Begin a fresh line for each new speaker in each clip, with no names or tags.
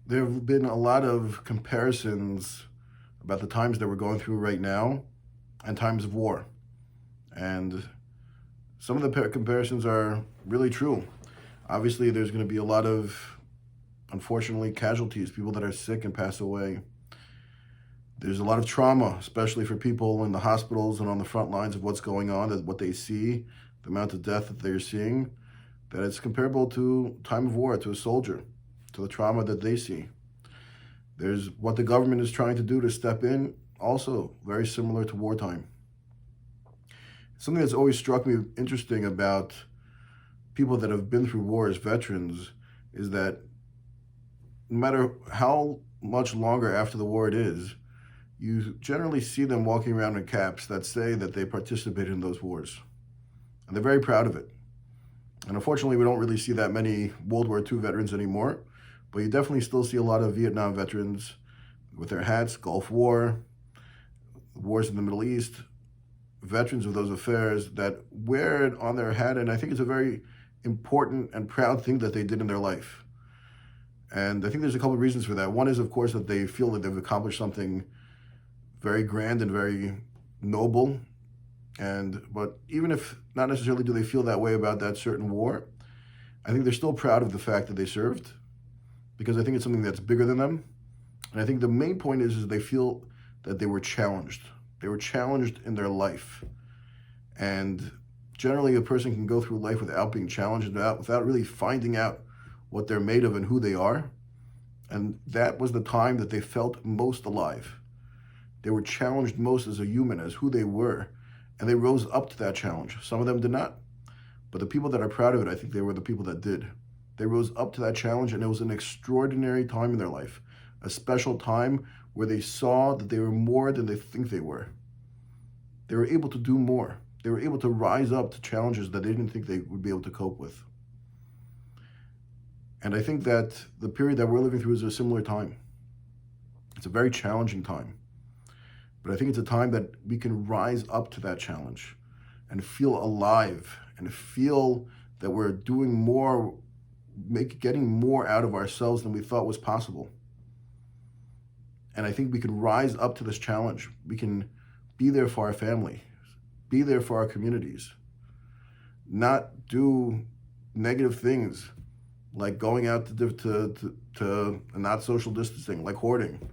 There have been a lot of comparisons about the times that we're going through right now and times of war. And some of the comparisons are really true. Obviously, there's going to be a lot of, unfortunately, casualties, people that are sick and pass away. There's a lot of trauma, especially for people in the hospitals and on the front lines of what's going on, that what they see, the amount of death that they're seeing, that it's comparable to time of war, to a soldier, to the trauma that they see. There's what the government is trying to do to step in, also very similar to wartime. Something that's always struck me interesting about people that have been through war as veterans is that no matter how much longer after the war it is, you generally see them walking around in caps that say that they participated in those wars. And they're very proud of it. And unfortunately, we don't really see that many World War II veterans anymore, but you definitely still see a lot of Vietnam veterans with their hats, Gulf War, wars in the Middle East, veterans of those affairs that wear it on their hat. And I think it's a very important and proud thing that they did in their life. And I think there's a couple of reasons for that. One is, of course, that they feel that they've accomplished something very grand and very noble. But even if not necessarily do they feel that way about that certain war, I think they're still proud of the fact that they served, because I think it's something that's bigger than them. And I think the main point is they feel that they were challenged. They were challenged in their life. And generally a person can go through life without being challenged, without really finding out what they're made of and who they are. And that was the time that they felt most alive. They were challenged most as a human, as who they were, and they rose up to that challenge. Some of them did not, but the people that are proud of it, I think they were the people that did. They rose up to that challenge, and it was an extraordinary time in their life, a special time where they saw that they were more than they think they were. They were able to do more. They were able to rise up to challenges that they didn't think they would be able to cope with. And I think that the period that we're living through is a similar time. It's a very challenging time. But I think it's a time that we can rise up to that challenge and feel alive and feel that we're doing more, getting more out of ourselves than we thought was possible. And I think we can rise up to this challenge. We can be there for our family, be there for our communities, not do negative things like going out to not social distancing, like hoarding.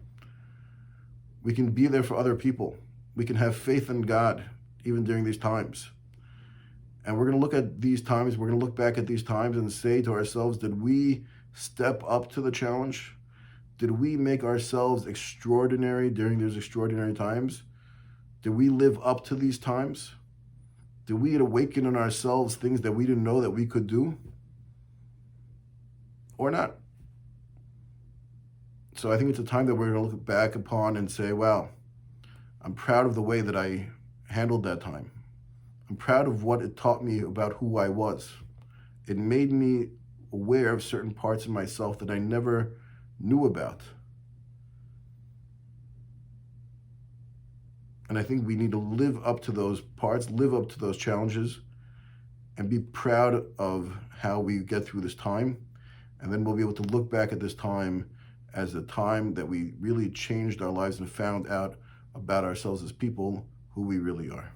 We can be there for other people. We can have faith in God, even during these times. And we're going to look at these times, we're going to look back at these times and say to ourselves, did we step up to the challenge? Did we make ourselves extraordinary during those extraordinary times? Did we live up to these times? Did we awaken in ourselves things that we didn't know that we could do? Or not? So I think it's a time that we're going to look back upon and say, wow, I'm proud of the way that I handled that time. I'm proud of what it taught me about who I was. It made me aware of certain parts of myself that I never knew about. And I think we need to live up to those parts, live up to those challenges, and be proud of how we get through this time. And then we'll be able to look back at this time as a time that we really changed our lives and found out about ourselves as people, who we really are.